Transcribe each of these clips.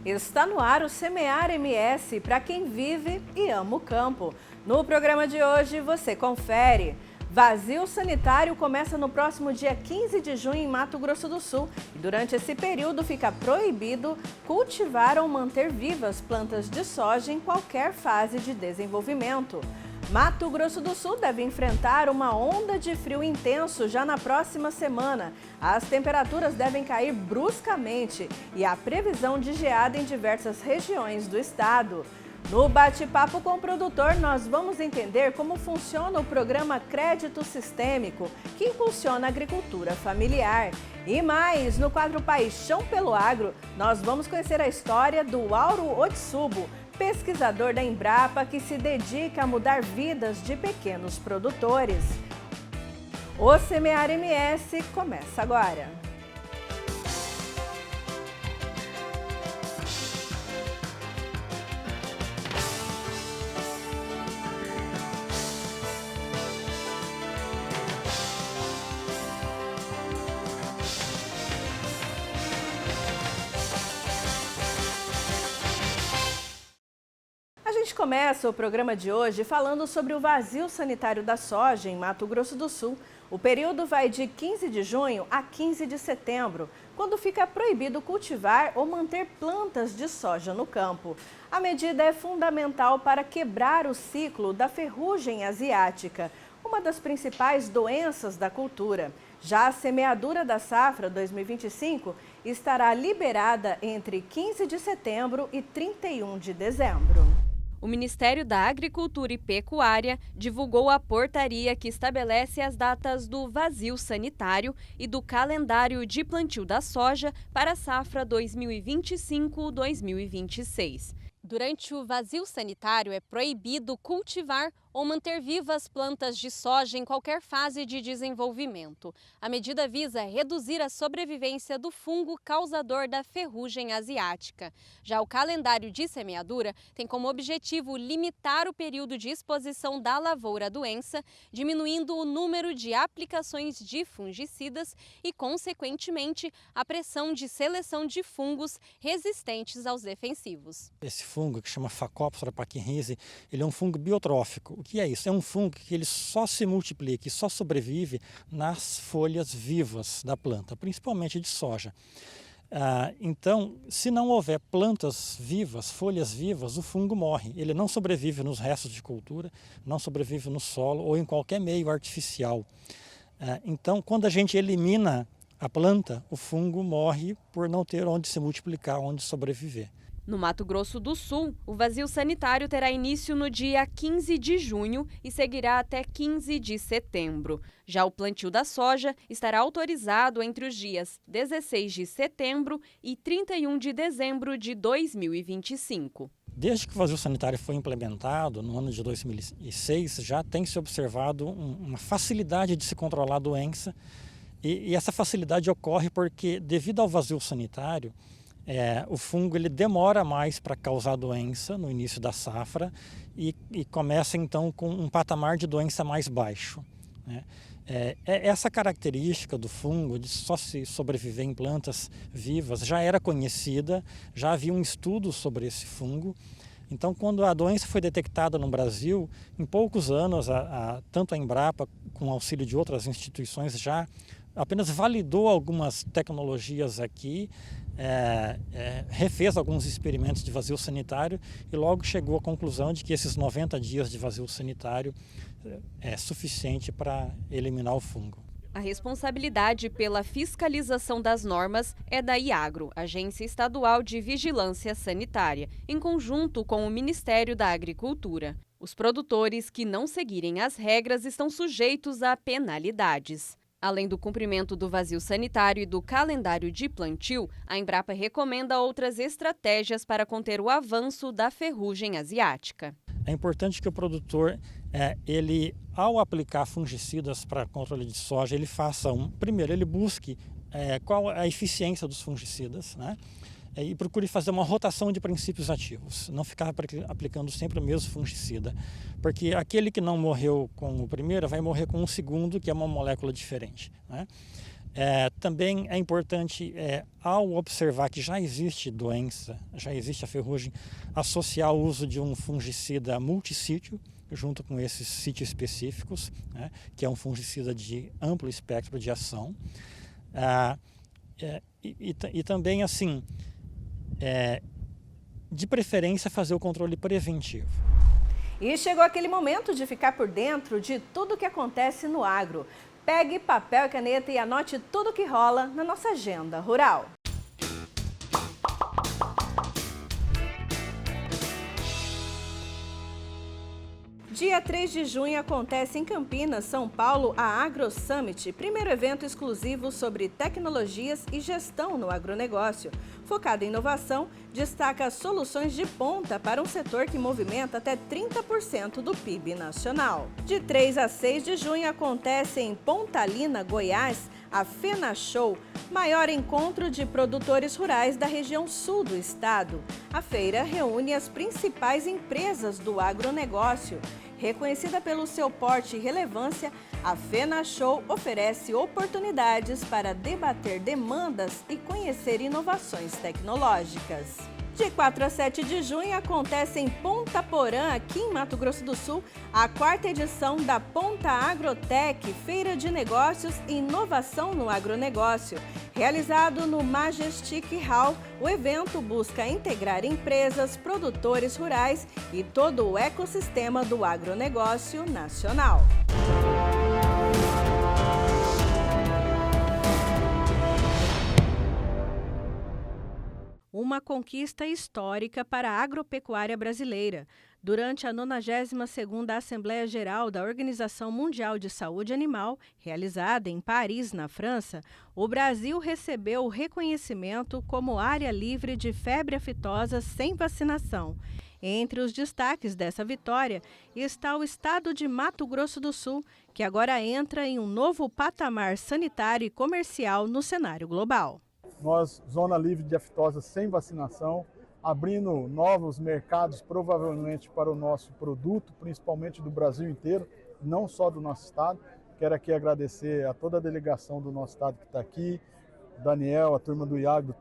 Está no ar o Semear MS para quem vive e ama o campo. No programa de hoje você confere. Vazio sanitário começa no próximo dia 15 de junho em Mato Grosso do Sul e durante esse período fica proibido cultivar ou manter vivas plantas de soja em qualquer fase de desenvolvimento. Mato Grosso do Sul deve enfrentar uma onda de frio intenso já na próxima semana. As temperaturas devem cair bruscamente e há previsão de geada em diversas regiões do estado. No bate-papo com o produtor, nós vamos entender como funciona o programa Crédito Sistêmico, que impulsiona a agricultura familiar. E mais, no quadro Paixão pelo Agro, nós vamos conhecer a história do Auro Otsubo, pesquisador da Embrapa que se dedica a mudar vidas de pequenos produtores. O Semear MS começa agora. A gente começa o programa de hoje falando sobre o vazio sanitário da soja em Mato Grosso do Sul. O período vai de 15 de junho a 15 de setembro, quando fica proibido cultivar ou manter plantas de soja no campo. A medida é fundamental para quebrar o ciclo da ferrugem asiática, uma das principais doenças da cultura. Já a semeadura da safra 2025 estará liberada entre 15 de setembro e 31 de dezembro. O Ministério da Agricultura e Pecuária divulgou a portaria que estabelece as datas do vazio sanitário e do calendário de plantio da soja para a safra 2025-2026. Durante o vazio sanitário é proibido cultivar ou manter vivas plantas de soja em qualquer fase de desenvolvimento. A medida visa reduzir a sobrevivência do fungo causador da ferrugem asiática. Já o calendário de semeadura tem como objetivo limitar o período de exposição da lavoura à doença, diminuindo o número de aplicações de fungicidas e, consequentemente, a pressão de seleção de fungos resistentes aos defensivos. Esse fungo, que chama Phacopsora pachyriae, ele é um fungo biotrófico. O que é isso? É um fungo que ele só se multiplica e só sobrevive nas folhas vivas da planta, principalmente de soja. Então, se não houver plantas vivas, folhas vivas, o fungo morre. Ele não sobrevive nos restos de cultura, não sobrevive no solo ou em qualquer meio artificial. Então, quando a gente elimina a planta, o fungo morre por não ter onde se multiplicar, onde sobreviver. No Mato Grosso do Sul, o vazio sanitário terá início no dia 15 de junho e seguirá até 15 de setembro. Já o plantio da soja estará autorizado entre os dias 16 de setembro e 31 de dezembro de 2025. Desde que o vazio sanitário foi implementado, no ano de 2006, já tem se observado uma facilidade de se controlar a doença. E essa facilidade ocorre porque, devido ao vazio sanitário, o fungo ele demora mais para causar doença no início da safra e começa então com um patamar de doença mais baixo, né? Essa característica do fungo de só se sobreviver em plantas vivas já era conhecida, já havia um estudo sobre esse fungo. Então, quando a doença foi detectada no Brasil, em poucos anos, tanto a Embrapa, com auxílio de outras instituições, já apenas validou algumas tecnologias aqui, refez alguns experimentos de vazio sanitário e logo chegou à conclusão de que esses 90 dias de vazio sanitário é suficiente para eliminar o fungo. A responsabilidade pela fiscalização das normas é da IAGRO, Agência Estadual de Vigilância Sanitária, em conjunto com o Ministério da Agricultura. Os produtores que não seguirem as regras estão sujeitos a penalidades. Além do cumprimento do vazio sanitário e do calendário de plantio, a Embrapa recomenda outras estratégias para conter o avanço da ferrugem asiática. É importante que o produtor, ele, ao aplicar fungicidas para controle de soja, ele faça primeiro, ele busque qual a eficiência dos fungicidas, né? E procure fazer uma rotação de princípios ativos, não ficar aplicando sempre o mesmo fungicida, porque aquele que não morreu com o primeiro vai morrer com o segundo, que é uma molécula diferente, né? Também é importante, ao observar que já existe doença, já existe a ferrugem, associar o uso de um fungicida multissítio, junto com esses sítios específicos, né, que é um fungicida de amplo espectro de ação. E também, assim, de preferência, fazer o controle preventivo. E chegou aquele momento de ficar por dentro de tudo o que acontece no agro. Pegue papel e caneta e anote tudo o que rola na nossa agenda rural. Dia 3 de junho acontece em Campinas, São Paulo, a Agro Summit, primeiro evento exclusivo sobre tecnologias e gestão no agronegócio. Focado em inovação, destaca soluções de ponta para um setor que movimenta até 30% do PIB nacional. De 3 a 6 de junho acontece em Pontalina, Goiás, a FenaShow, maior encontro de produtores rurais da região sul do estado. A feira reúne as principais empresas do agronegócio. Reconhecida pelo seu porte e relevância, a FenaShow oferece oportunidades para debater demandas e conhecer inovações tecnológicas. De 4 a 7 de junho acontece em Ponta Porã, aqui em Mato Grosso do Sul, a 4ª edição da Ponta Agrotech, Feira de Negócios e Inovação no Agronegócio. Realizado no Majestic Hall, o evento busca integrar empresas, produtores rurais e todo o ecossistema do agronegócio nacional. Uma conquista histórica para a agropecuária brasileira. Durante a 92ª Assembleia Geral da Organização Mundial de Saúde Animal, realizada em Paris, na França, o Brasil recebeu o reconhecimento como área livre de febre aftosa sem vacinação. Entre os destaques dessa vitória está o estado de Mato Grosso do Sul, que agora entra em um novo patamar sanitário e comercial no cenário global. Nós, zona livre de aftosa sem vacinação, abrindo novos mercados provavelmente para o nosso produto, principalmente do Brasil inteiro, não só do nosso estado. Quero aqui agradecer a toda a delegação do nosso estado que está aqui, o Daniel, a turma do Iagro,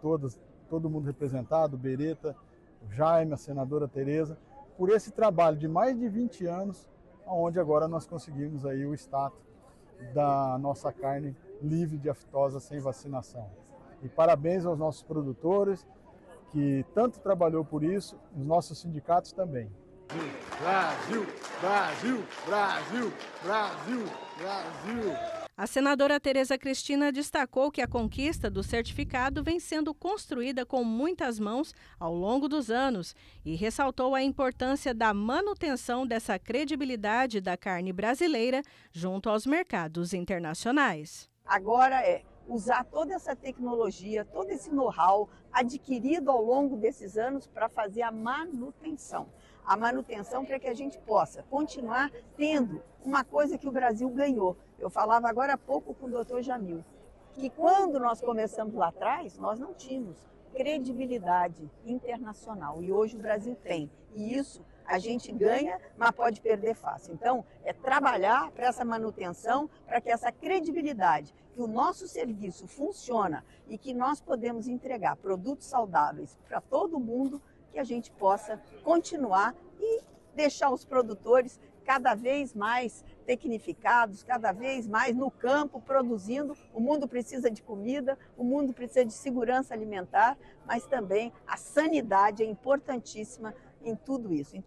todo mundo representado, o Bereta, o Jaime, a senadora Tereza, por esse trabalho de mais de 20 anos, onde agora nós conseguimos aí o status da nossa carne livre de aftosa sem vacinação. E parabéns aos nossos produtores, que tanto trabalhou por isso, os nossos sindicatos também. Brasil, Brasil, Brasil, Brasil, Brasil. A senadora Tereza Cristina destacou que a conquista do certificado vem sendo construída com muitas mãos ao longo dos anos e ressaltou a importância da manutenção dessa credibilidade da carne brasileira junto aos mercados internacionais. Agora usar toda essa tecnologia, todo esse know-how adquirido ao longo desses anos para fazer a manutenção. A manutenção para que a gente possa continuar tendo uma coisa que o Brasil ganhou. Eu falava agora há pouco com o Dr. Jamil, que quando nós começamos lá atrás, nós não tínhamos credibilidade internacional e hoje o Brasil tem. E isso a gente ganha, mas pode perder fácil. Então, é trabalhar para essa manutenção, para que essa credibilidade, que o nosso serviço funciona e que nós podemos entregar produtos saudáveis para todo mundo, que a gente possa continuar e deixar os produtores cada vez mais tecnificados, cada vez mais no campo, produzindo. O mundo precisa de comida, o mundo precisa de segurança alimentar, mas também a sanidade é importantíssima em tudo isso.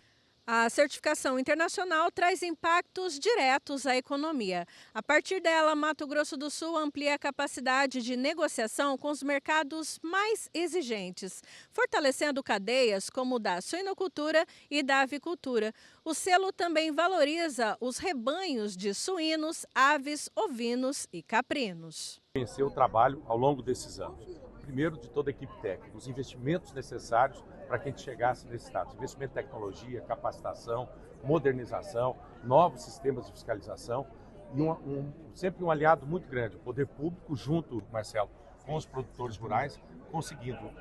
A certificação internacional traz impactos diretos à economia. A partir dela, Mato Grosso do Sul amplia a capacidade de negociação com os mercados mais exigentes, fortalecendo cadeias como o da suinocultura e da avicultura. O selo também valoriza os rebanhos de suínos, aves, ovinos e caprinos. Conhecer o trabalho ao longo desses anos. Primeiro, de toda a equipe técnica, os investimentos necessários para que a gente chegasse nesse status. Investimento em tecnologia, capacitação, modernização, novos sistemas de fiscalização e sempre um aliado muito grande, o poder público junto, Marcelo, com os produtores rurais, conseguindo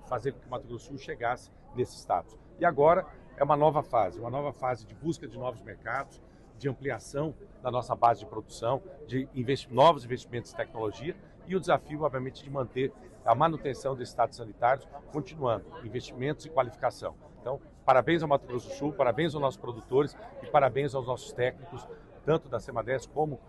fazer com que o Mato Grosso do Sul chegasse nesse status. E agora é uma nova fase de busca de novos mercados, de ampliação da nossa base de produção, de novos investimentos em tecnologia e o desafio, obviamente, de manter a manutenção dos estados sanitários, continuando investimentos e qualificação. Então, parabéns ao Mato Grosso do Sul, parabéns aos nossos produtores e parabéns aos nossos técnicos, tanto da SEMADES como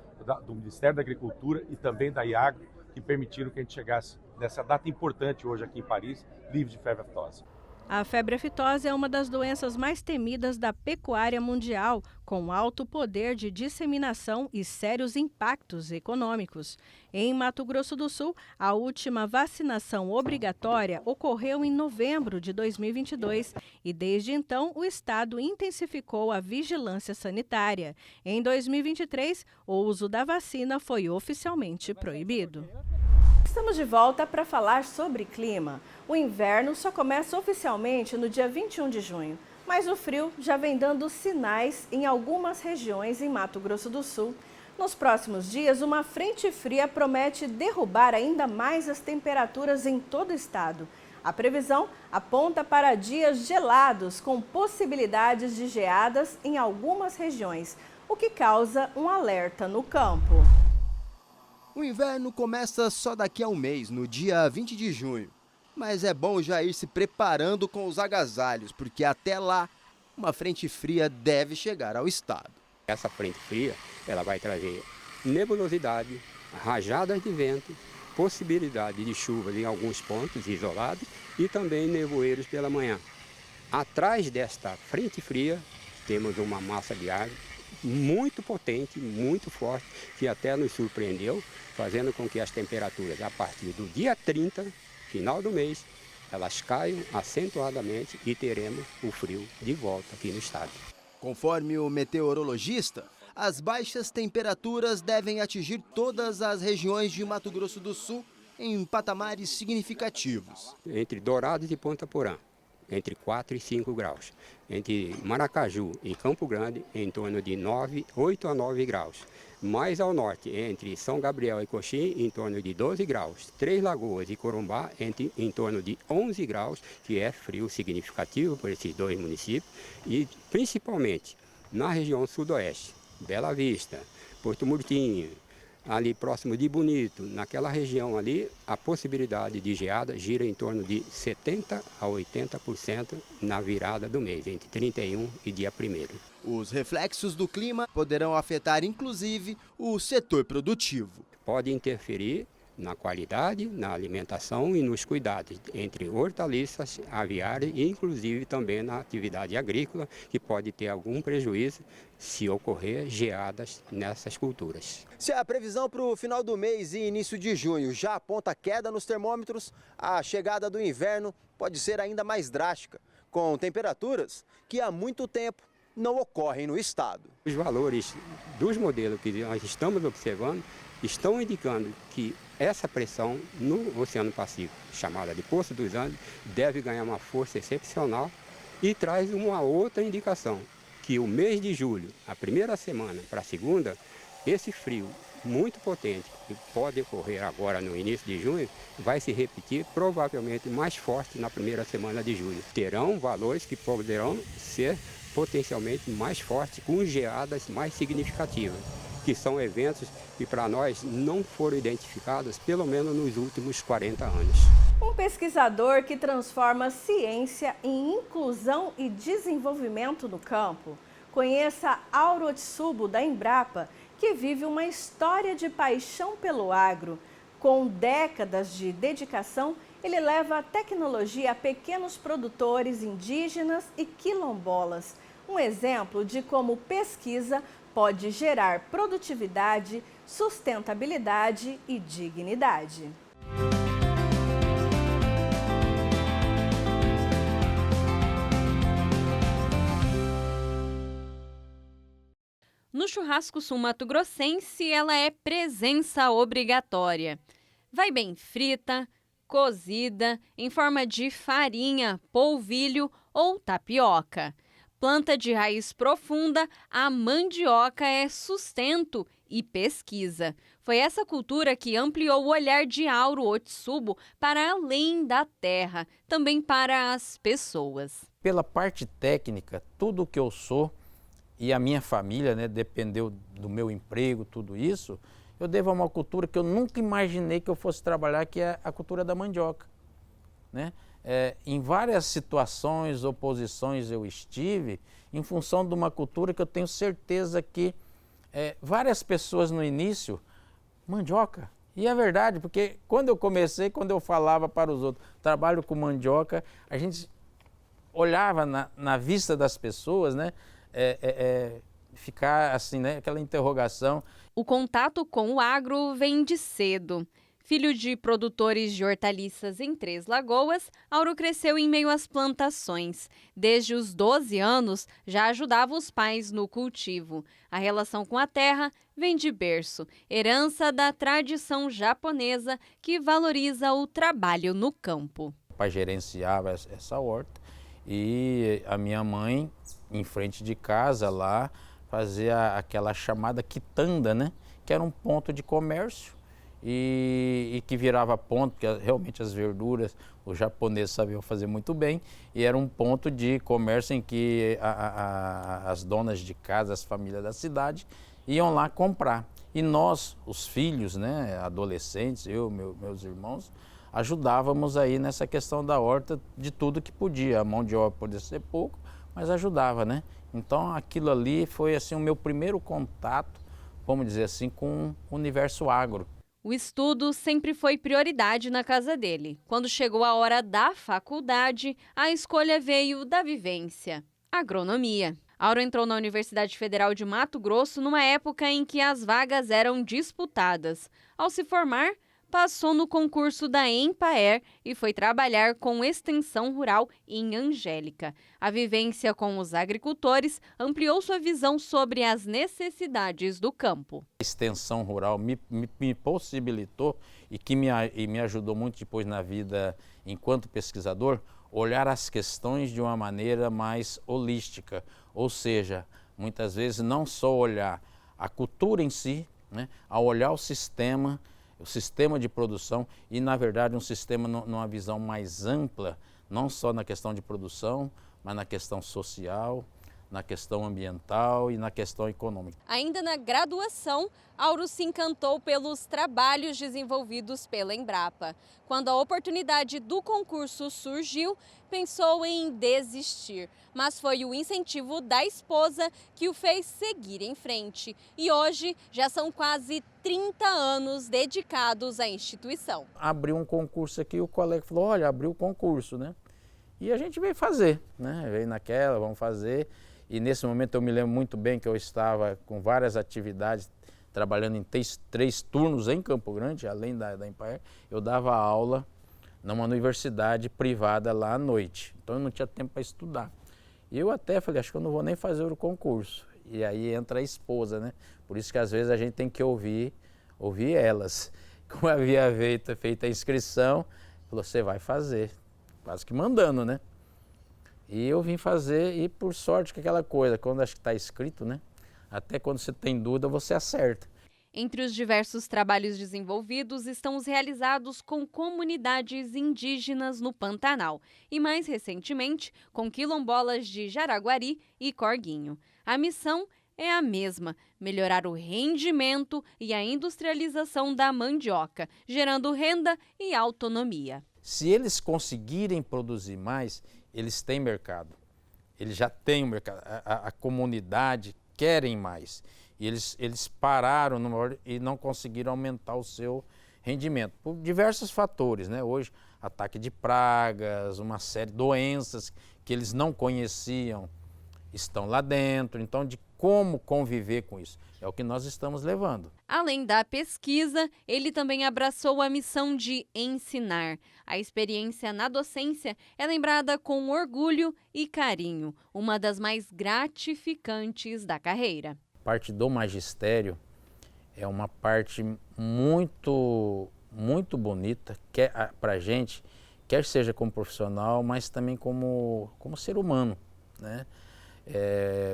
do Ministério da Agricultura e também da IAGRO, que permitiram que a gente chegasse nessa data importante hoje aqui em Paris, livre de febre aftosa. A febre aftosa é uma das doenças mais temidas da pecuária mundial, com alto poder de disseminação e sérios impactos econômicos. Em Mato Grosso do Sul, a última vacinação obrigatória ocorreu em novembro de 2022 e, desde então, o estado intensificou a vigilância sanitária. Em 2023, o uso da vacina foi oficialmente proibido. Estamos de volta para falar sobre clima. O inverno só começa oficialmente no dia 21 de junho, mas o frio já vem dando sinais em algumas regiões em Mato Grosso do Sul. Nos próximos dias, uma frente fria promete derrubar ainda mais as temperaturas em todo o estado. A previsão aponta para dias gelados, com possibilidades de geadas em algumas regiões, o que causa um alerta no campo. O inverno começa só daqui a um mês, no dia 20 de junho. Mas é bom já ir se preparando com os agasalhos, porque até lá, uma frente fria deve chegar ao estado. Essa frente fria, ela vai trazer nebulosidade, rajadas de vento, possibilidade de chuvas em alguns pontos isolados e também nevoeiros pela manhã. Atrás desta frente fria, temos uma massa de ar muito potente, muito forte, que até nos surpreendeu, fazendo com que as temperaturas, a partir do dia 30, final do mês, elas caiam acentuadamente e teremos o frio de volta aqui no estado. Conforme o meteorologista, as baixas temperaturas devem atingir todas as regiões de Mato Grosso do Sul em patamares significativos. Entre Dourados e Ponta Porã, entre 4 e 5 graus. Entre Maracaju e Campo Grande, em torno de 8 a 9 graus. Mais ao norte, entre São Gabriel e Coxim, em torno de 12 graus. Três Lagoas e Corumbá, em torno de 11 graus, que é frio significativo por esses dois municípios. E principalmente na região sudoeste, Bela Vista, Porto Murtinho, ali próximo de Bonito, naquela região ali, a possibilidade de geada gira em torno de 70% a 80% na virada do mês, entre 31 e dia 1º. Os reflexos do clima poderão afetar, inclusive, o setor produtivo. Pode interferir na qualidade, na alimentação e nos cuidados, entre hortaliças, aviárias e, inclusive, também na atividade agrícola, que pode ter algum prejuízo se ocorrer geadas nessas culturas. Se a previsão para o final do mês e início de junho já aponta queda nos termômetros, a chegada do inverno pode ser ainda mais drástica, com temperaturas que há muito tempo não ocorrem no estado. Os valores dos modelos que nós estamos observando estão indicando que essa pressão no Oceano Pacífico, chamada de Poço dos Andes, deve ganhar uma força excepcional e traz uma outra indicação, que o mês de julho, a primeira semana para a segunda, esse frio muito potente, que pode ocorrer agora no início de junho, vai se repetir provavelmente mais forte na primeira semana de julho. Terão valores que poderão ser potencialmente mais fortes, com geadas mais significativas, que são eventos que para nós não foram identificados pelo menos nos últimos 40 anos. Um pesquisador que transforma ciência em inclusão e desenvolvimento no campo. Conheça Auro Otsubo, da Embrapa, que vive uma história de paixão pelo agro. Com décadas de dedicação, ele leva a tecnologia a pequenos produtores indígenas e quilombolas. Um exemplo de como pesquisa pode gerar produtividade, sustentabilidade e dignidade. No churrasco sul-mato-grossense, ela é presença obrigatória. Vai bem frita, cozida, em forma de farinha, polvilho ou tapioca. Planta de raiz profunda, a mandioca é sustento e pesquisa. Foi essa cultura que ampliou o olhar de Auro Otsubo para além da terra, também para as pessoas. Pela parte técnica, tudo o que eu sou e a minha família, dependeu do meu emprego, tudo isso, eu devo a uma cultura que eu nunca imaginei que eu fosse trabalhar, que é a cultura da mandioca, né? Em várias situações, oposições eu estive, em função de uma cultura que eu tenho certeza que várias pessoas no início, mandioca. E é verdade, porque quando eu comecei, quando eu falava para os outros, trabalho com mandioca, a gente olhava na vista das pessoas, né? Ficar assim, né? Aquela interrogação. O contato com o agro vem de cedo. Filho de produtores de hortaliças em Três Lagoas, Auro cresceu em meio às plantações. Desde os 12 anos, já ajudava os pais no cultivo. A relação com a terra vem de berço, herança da tradição japonesa que valoriza o trabalho no campo. O pai gerenciava essa horta e a minha mãe, em frente de casa lá, fazia aquela chamada quitanda, né? Que era um ponto de comércio. E que virava ponto, porque realmente as verduras os japoneses sabiam fazer muito bem, e era um ponto de comércio em que as donas de casa, as famílias da cidade, iam lá comprar. E nós, os filhos, né, adolescentes, meus irmãos, ajudávamos aí nessa questão da horta de tudo que podia. A mão de obra podia ser pouco, mas ajudava, né? Então aquilo ali foi assim o meu primeiro contato, vamos dizer assim, com o universo agro. O estudo sempre foi prioridade na casa dele. Quando chegou a hora da faculdade, a escolha veio da vivência: agronomia. Auro entrou na Universidade Federal de Mato Grosso numa época em que as vagas eram disputadas. Ao se formar, passou no concurso da Empaer e foi trabalhar com extensão rural em Angélica. A vivência com os agricultores ampliou sua visão sobre as necessidades do campo. A extensão rural me possibilitou e me ajudou muito depois na vida enquanto pesquisador, olhar as questões de uma maneira mais holística, ou seja, muitas vezes não só olhar a cultura em si, né, ao olhar o sistema de produção e, na verdade, um sistema numa visão mais ampla, não só na questão de produção, mas na questão social, na questão ambiental e na questão econômica. Ainda na graduação, Auro se encantou pelos trabalhos desenvolvidos pela Embrapa. Quando a oportunidade do concurso surgiu, pensou em desistir, mas foi o incentivo da esposa que o fez seguir em frente. E hoje já são quase 30 anos dedicados à instituição. Abriu um concurso aqui, o colega falou, olha, abriu o concurso, né? E a gente veio fazer, né? Veio naquela, vamos fazer. E nesse momento eu me lembro muito bem que eu estava com várias atividades, trabalhando em três turnos em Campo Grande, além da Empaer. Eu dava aula numa universidade privada lá à noite, então eu não tinha tempo para estudar. E eu até falei, acho que eu não vou nem fazer o concurso. E aí entra a esposa, né? Por isso que às vezes a gente tem que ouvir elas. Como havia feito a inscrição, falou, você vai fazer, quase que mandando, né? E eu vim fazer, e por sorte que aquela coisa, quando acho que está escrito, né? Até quando você tem dúvida, você acerta. Entre os diversos trabalhos desenvolvidos estão os realizados com comunidades indígenas no Pantanal e, mais recentemente, com quilombolas de Jaraguari e Corguinho. A missão é a mesma: melhorar o rendimento e a industrialização da mandioca, gerando renda e autonomia. Se eles conseguirem produzir mais, eles têm mercado. Eles já têm o mercado. A comunidade querem mais. E eles pararam e não conseguiram aumentar o seu rendimento, por diversos fatores, né? Hoje, ataque de pragas, uma série de doenças que eles não conheciam estão lá dentro. Então, de como conviver com isso, é o que nós estamos levando. Além da pesquisa, ele também abraçou a missão de ensinar. A experiência na docência é lembrada com orgulho e carinho, uma das mais gratificantes da carreira. A parte do magistério é uma parte muito bonita para a gente, quer seja como profissional, mas também como ser humano, né?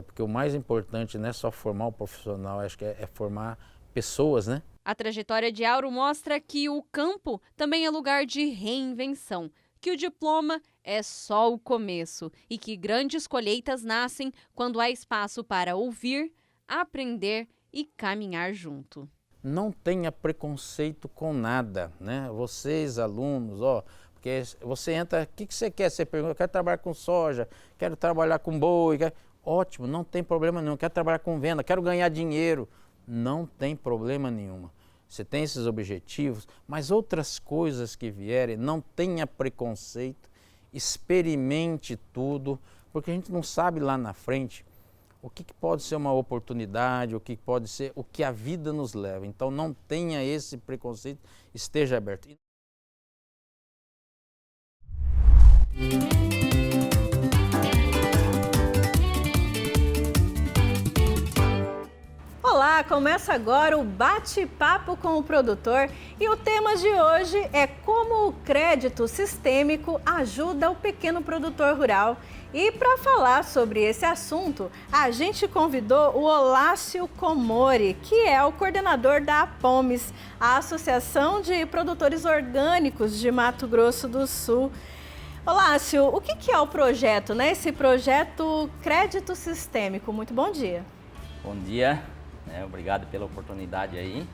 Porque o mais importante não é só formar o profissional, acho que é formar pessoas, né? A trajetória de Auro mostra que o campo também é lugar de reinvenção, que o diploma é só o começo e que grandes colheitas nascem quando há espaço para ouvir, aprender e caminhar junto. não tenha preconceito com nada, né? Vocês, alunos, porque você entra, o que você quer? Você pergunta, eu quero trabalhar com soja, quero trabalhar com boi, ótimo, não tem problema nenhum, quero trabalhar com venda, quero ganhar dinheiro, não tem problema nenhum. Você tem esses objetivos, mas outras coisas que vierem, não tenha preconceito, experimente tudo, porque a gente não sabe lá na frente o que pode ser uma oportunidade, o que pode ser o que a vida nos leva. Então não tenha esse preconceito, esteja aberto. Olá, começa agora o bate-papo com o produtor e o tema de hoje é como o crédito sistêmico ajuda o pequeno produtor rural. E para falar sobre esse assunto, a gente convidou o Olácio Comori, que é o coordenador da APOMES, a Associação de Produtores Orgânicos de Mato Grosso do Sul. Olácio, o que é o projeto, né? Esse projeto Crédito Sistêmico. Muito bom dia. Bom dia, obrigado pela oportunidade aí.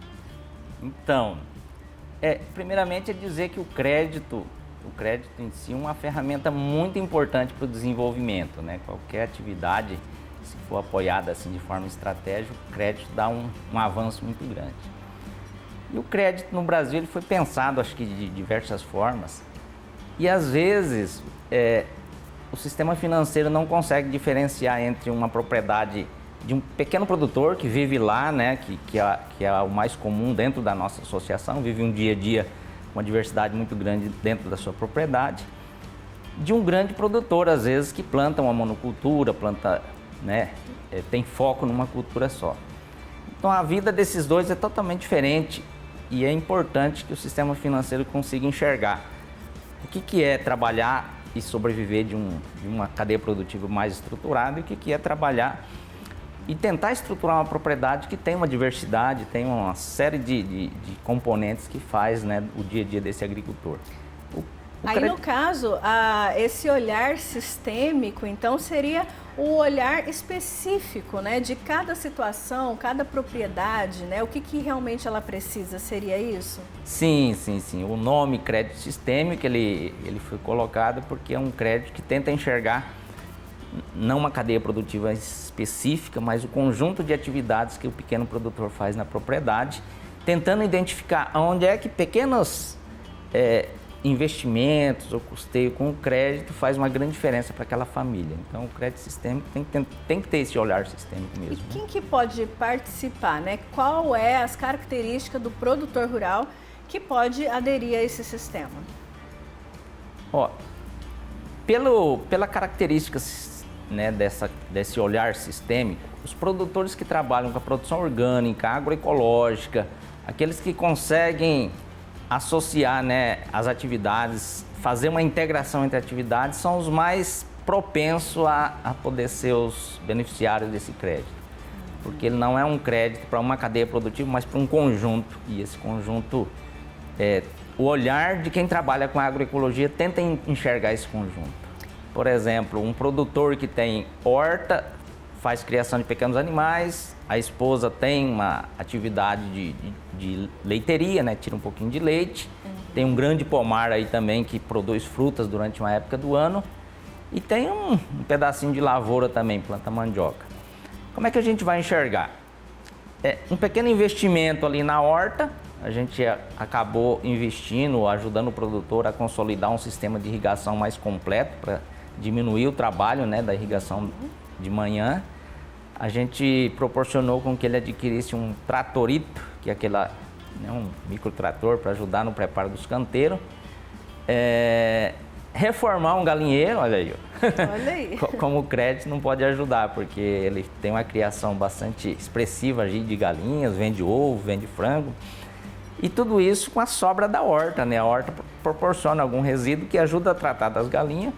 Então, primeiramente é dizer que o crédito em si é uma ferramenta muito importante para o desenvolvimento, né? Qualquer atividade, se for apoiada assim de forma estratégica, o crédito dá um avanço muito grande. E o crédito no Brasil ele foi pensado, acho que de diversas formas, e às vezes o sistema financeiro não consegue diferenciar entre uma propriedade de um pequeno produtor que vive lá, né, que é o mais comum dentro da nossa associação, vive um dia a dia uma diversidade muito grande dentro da sua propriedade, de um grande produtor, às vezes, que planta uma monocultura, tem foco numa cultura só. Então, a vida desses dois é totalmente diferente e é importante que o sistema financeiro consiga enxergar o que é trabalhar e sobreviver de uma cadeia produtiva mais estruturada e o que é trabalhar e tentar estruturar uma propriedade que tem uma diversidade, tem uma série de componentes que faz, né, o dia a dia desse agricultor. No caso, esse olhar sistêmico, então, seria o olhar específico, né, de cada situação, cada propriedade, né, o que realmente ela precisa, seria isso? Sim. O nome crédito sistêmico, ele foi colocado porque é um crédito que tenta enxergar não uma cadeia produtiva específica, mas o conjunto de atividades que o pequeno produtor faz na propriedade, tentando identificar onde é que pequenos investimentos ou custeio com o crédito faz uma grande diferença para aquela família. Então, o crédito sistêmico tem que ter esse olhar sistêmico mesmo. E quem que pode participar, né? Qual é as características do produtor rural que pode aderir a esse sistema? Pela característica, né, desse olhar sistêmico, os produtores que trabalham com a produção orgânica, agroecológica, aqueles que conseguem associar, né, as atividades, fazer uma integração entre atividades, são os mais propensos a poder ser os beneficiários desse crédito. Porque ele não é um crédito para uma cadeia produtiva, mas para um conjunto. E esse conjunto, o olhar de quem trabalha com a agroecologia tenta enxergar esse conjunto. Por exemplo, um produtor que tem horta, faz criação de pequenos animais, a esposa tem uma atividade de leiteria, né? Tira um pouquinho de leite, tem um grande pomar aí também que produz frutas durante uma época do ano e tem um pedacinho de lavoura também, planta mandioca. Como é que a gente vai enxergar? Um pequeno investimento ali na horta, a gente acabou investindo, ajudando o produtor a consolidar um sistema de irrigação mais completo para diminuir o trabalho, né, da irrigação de manhã. A gente proporcionou com que ele adquirisse um tratorito, que é um microtrator para ajudar no preparo dos canteiros. Reformar um galinheiro, olha aí. Olha aí. Como o crédito não pode ajudar, porque ele tem uma criação bastante expressiva de galinhas, vende ovo, vende frango. E tudo isso com a sobra da horta, né? A horta proporciona algum resíduo que ajuda a tratar das galinhas.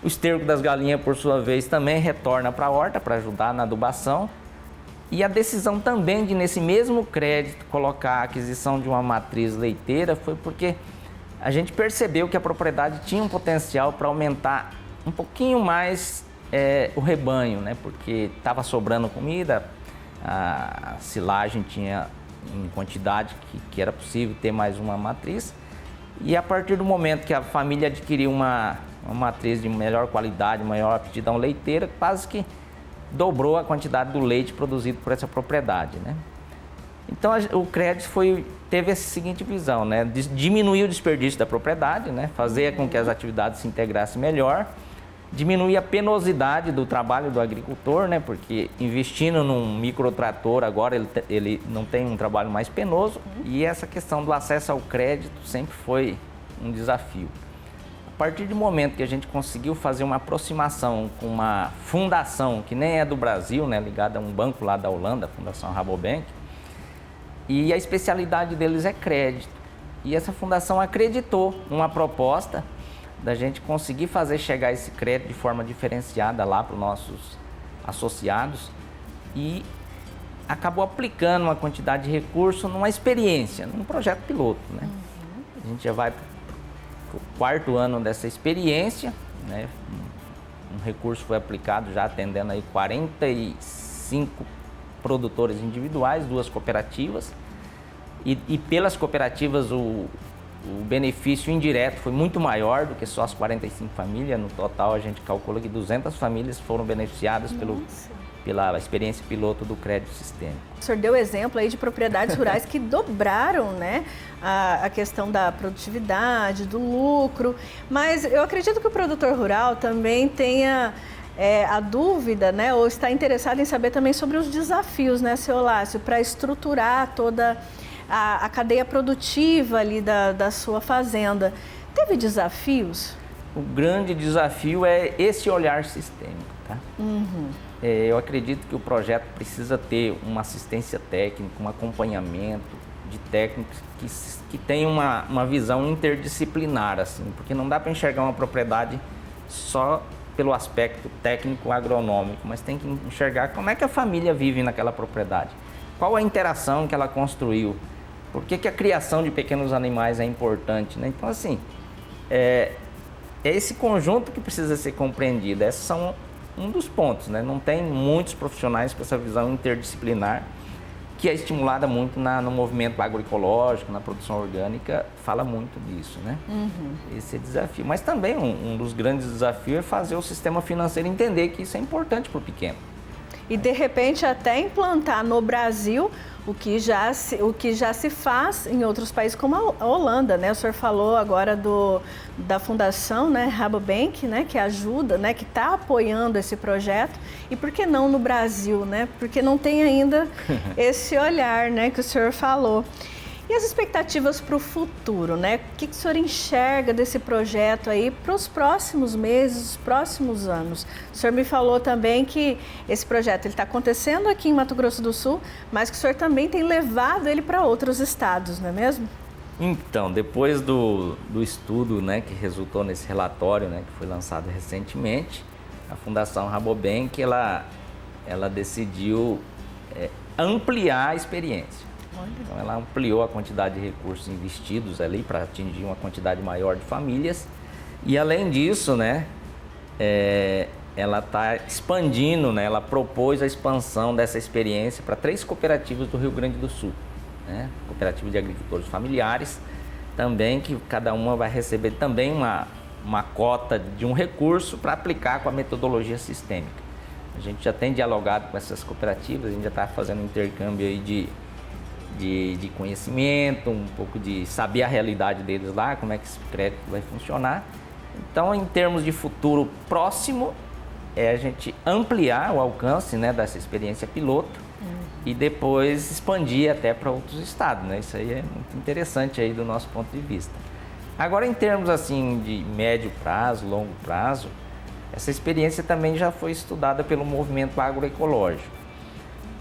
O esterco das galinhas, por sua vez, também retorna para a horta para ajudar na adubação. E a decisão também de, nesse mesmo crédito, colocar a aquisição de uma matriz leiteira foi porque a gente percebeu que a propriedade tinha um potencial para aumentar um pouquinho mais o rebanho, né? Porque estava sobrando comida, a silagem tinha em quantidade que era possível ter mais uma matriz. E a partir do momento que a família adquiriu uma matriz de melhor qualidade, maior aptidão leiteira, quase que dobrou a quantidade do leite produzido por essa propriedade, né? Então o crédito teve essa seguinte visão, né? Diminuir o desperdício da propriedade, né? Fazer com que as atividades se integrassem melhor, diminuir a penosidade do trabalho do agricultor, né? Porque investindo num microtrator agora ele não tem um trabalho mais penoso, e essa questão do acesso ao crédito sempre foi um desafio. A partir do momento que a gente conseguiu fazer uma aproximação com uma fundação que nem é do Brasil, né? Ligada a um banco lá da Holanda, a Fundação Rabobank, e a especialidade deles é crédito. E essa fundação acreditou numa proposta da gente conseguir fazer chegar esse crédito de forma diferenciada lá para os nossos associados, e acabou aplicando uma quantidade de recursos numa experiência, num projeto piloto, né? A gente já vai para o 4º ano dessa experiência, né? Um recurso foi aplicado já atendendo aí 45 produtores individuais, 2 cooperativas, e pelas cooperativas o benefício indireto foi muito maior do que só as 45 famílias. No total a gente calcula que 200 famílias foram beneficiadas pela experiência piloto do crédito sistêmico. O senhor deu exemplo aí de propriedades rurais que dobraram, né, a questão da produtividade, do lucro, mas eu acredito que o produtor rural também tenha a dúvida, né, ou está interessado em saber também sobre os desafios, né, seu Lácio, para estruturar toda a cadeia produtiva ali da sua fazenda. Teve desafios? O grande desafio é esse olhar sistêmico, tá? Eu acredito que o projeto precisa ter uma assistência técnica, um acompanhamento de técnicos que tenham uma visão interdisciplinar, assim, porque não dá para enxergar uma propriedade só pelo aspecto técnico agronômico, mas tem que enxergar como é que a família vive naquela propriedade, qual a interação que ela construiu, por que a criação de pequenos animais é importante, né? Então, assim, é esse conjunto que precisa ser compreendido. Esses são um dos pontos, né? Não tem muitos profissionais com essa visão interdisciplinar, que é estimulada muito no movimento agroecológico, na produção orgânica, fala muito disso, né? Esse é desafio. Mas também um dos grandes desafios é fazer o sistema financeiro entender que isso é importante para o pequeno. E, de repente, até implantar no Brasil o que já se faz em outros países, como a Holanda, né? O senhor falou agora da fundação, né, Rabobank, né, que ajuda, né, que está apoiando esse projeto. E por que não no Brasil, né? Porque não tem ainda esse olhar, né, que o senhor falou. E as expectativas para o futuro, né? O que o senhor enxerga desse projeto aí para os próximos meses, os próximos anos? O senhor me falou também que esse projeto está acontecendo aqui em Mato Grosso do Sul, mas que o senhor também tem levado ele para outros estados, não é mesmo? Então, depois do estudo, né, que resultou nesse relatório, né, que foi lançado recentemente, a Fundação Rabobank, ela decidiu ampliar a experiência. Então, ela ampliou a quantidade de recursos investidos ali para atingir uma quantidade maior de famílias. E, além disso, né, ela está expandindo, né, ela propôs a expansão dessa experiência para 3 cooperativas do Rio Grande do Sul, né, cooperativa de agricultores familiares, também, que cada uma vai receber também uma cota de um recurso para aplicar com a metodologia sistêmica. A gente já tem dialogado com essas cooperativas, a gente já está fazendo um intercâmbio aí de conhecimento, um pouco de saber a realidade deles lá, como é que esse crédito vai funcionar. Então, em termos de futuro próximo, a gente ampliar o alcance, né, dessa experiência piloto e depois expandir até para outros estados, né? Isso aí é muito interessante aí do nosso ponto de vista. Agora, em termos assim de médio prazo, longo prazo, essa experiência também já foi estudada pelo movimento agroecológico.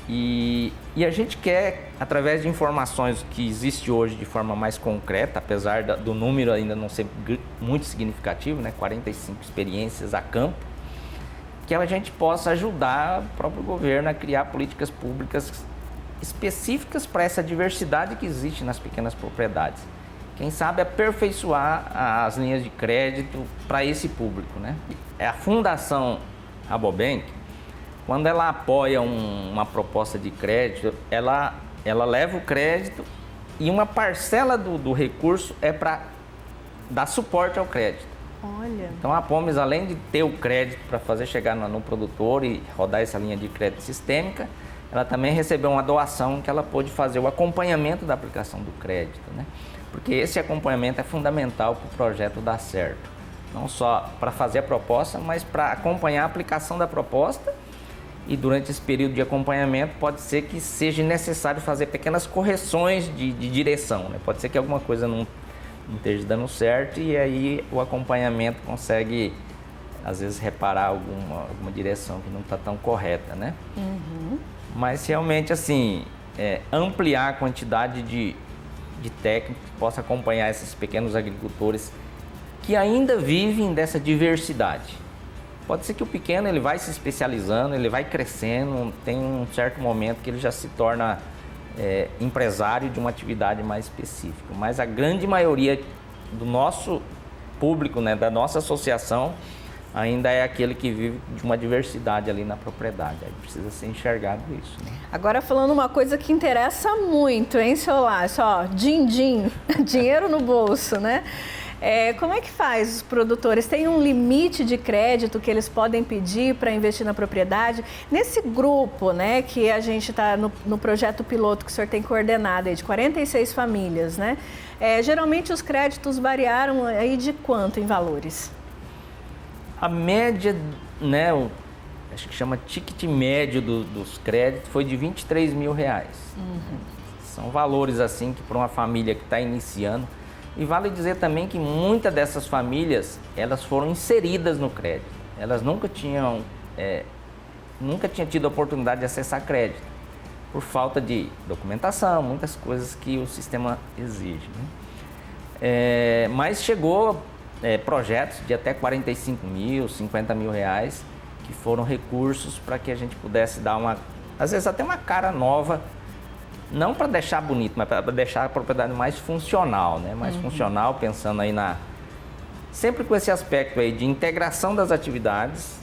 E a gente quer, através de informações que existe hoje de forma mais concreta, apesar do número ainda não ser muito significativo, né, 45 experiências a campo, que a gente possa ajudar o próprio governo a criar políticas públicas específicas para essa diversidade que existe nas pequenas propriedades. Quem sabe aperfeiçoar as linhas de crédito para esse público, né? A Fundação Rabobank, quando ela apoia uma proposta de crédito, ela ela leva o crédito e uma parcela do recurso é para dar suporte ao crédito. Olha. Então a Apomes, além de ter o crédito para fazer chegar no produtor e rodar essa linha de crédito sistêmica, ela também recebeu uma doação que ela pôde fazer o acompanhamento da aplicação do crédito, né? Porque esse acompanhamento é fundamental para o projeto dar certo. Não só para fazer a proposta, mas para acompanhar a aplicação da proposta. E durante esse período de acompanhamento pode ser que seja necessário fazer pequenas correções de direção, né? Pode ser que alguma coisa não esteja dando certo e aí o acompanhamento consegue, às vezes, reparar alguma direção que não está tão correta, né? Uhum. Mas realmente, assim, ampliar a quantidade de técnicos que possa acompanhar esses pequenos agricultores que ainda vivem dessa diversidade. Pode ser que o pequeno ele vai se especializando, ele vai crescendo, tem um certo momento que ele já se torna empresário de uma atividade mais específica. Mas a grande maioria do nosso público, né, da nossa associação, ainda é aquele que vive de uma diversidade ali na propriedade. Aí precisa ser enxergado isso, né? Agora falando uma coisa que interessa muito, hein, seu Lácio? Ó, din-din, dinheiro no bolso, né? Como é que faz os produtores? Tem um limite de crédito que eles podem pedir para investir na propriedade? Nesse grupo, né, que a gente está no projeto piloto que o senhor tem coordenado aí, de 46 famílias, né? Geralmente os créditos variaram aí de quanto em valores? A média, né, acho que chama ticket médio dos créditos foi de R$23 mil. Uhum. São valores assim que para uma família que está iniciando. E vale dizer também que muitas dessas famílias, elas foram inseridas no crédito. Elas nunca tinham tido a oportunidade de acessar crédito, por falta de documentação, muitas coisas que o sistema exige, né? Mas chegou projetos de até 45 mil, 50 mil reais, que foram recursos para que a gente pudesse dar às vezes até uma cara nova, não para deixar bonito, mas para deixar a propriedade mais funcional, né? Mais funcional, pensando aí sempre com esse aspecto aí de integração das atividades,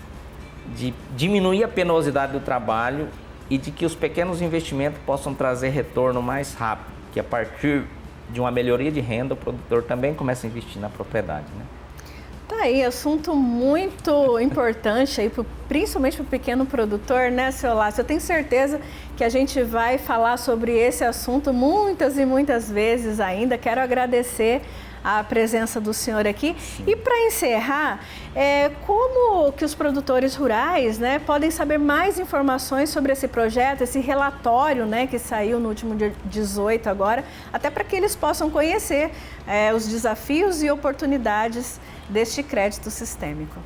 de diminuir a penosidade do trabalho e de que os pequenos investimentos possam trazer retorno mais rápido, que a partir de uma melhoria de renda, o produtor também começa a investir na propriedade, né? Tá aí, assunto muito importante aí, principalmente para o pequeno produtor, né, seu Lácio? Eu tenho certeza que a gente vai falar sobre esse assunto muitas e muitas vezes ainda. Quero agradecer a presença do senhor aqui. Sim. E para encerrar, como que os produtores rurais, né, podem saber mais informações sobre esse projeto, esse relatório, né, que saiu no último dia 18 agora, até para que eles possam conhecer os desafios e oportunidades deste crédito sistêmico?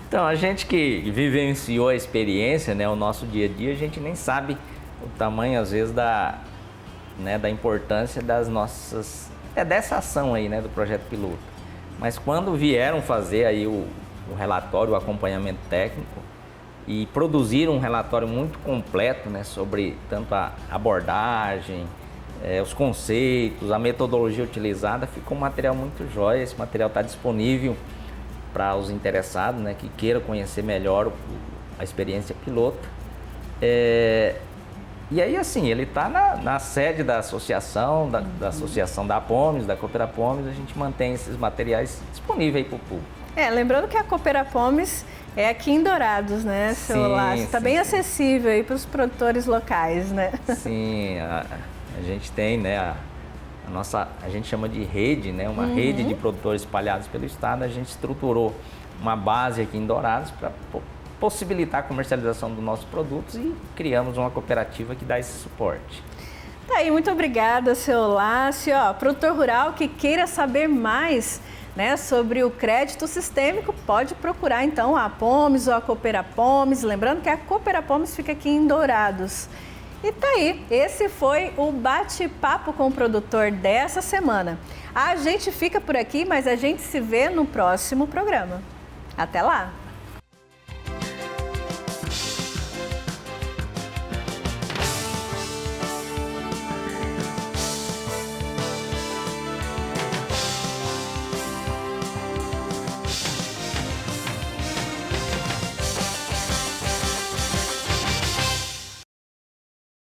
Então, a gente que vivenciou a experiência, né, o nosso dia a dia, a gente nem sabe o tamanho, às vezes, da importância das nossas... dessa ação aí, né, do projeto piloto. Mas quando vieram fazer aí o relatório, o acompanhamento técnico e produziram um relatório muito completo, né, sobre tanto a abordagem, os conceitos, a metodologia utilizada, ficou um material muito jóia. Esse material está disponível para os interessados, né, que queiram conhecer melhor a experiência piloto. E aí, assim, ele está na sede da associação, da associação da Apomes, da Cooperapomes. A gente mantém esses materiais disponíveis para o público. Lembrando que a Cooperapomes é aqui em Dourados, né, seu Lácio? Está bem acessível aí para os produtores locais, né? Sim, a gente tem, né, a gente chama de rede, né, uma rede de produtores espalhados pelo estado. A gente estruturou uma base aqui em Dourados para possibilitar a comercialização dos nossos produtos e criamos uma cooperativa que dá esse suporte. Tá aí, muito obrigada, seu Lácio. Produtor rural que queira saber mais, né, sobre o crédito sistêmico, pode procurar então a Apomes ou a Cooperapomes. Lembrando que a Cooperapomes fica aqui em Dourados. E tá aí, esse foi o bate-papo com o produtor dessa semana. A gente fica por aqui, mas a gente se vê no próximo programa. Até lá!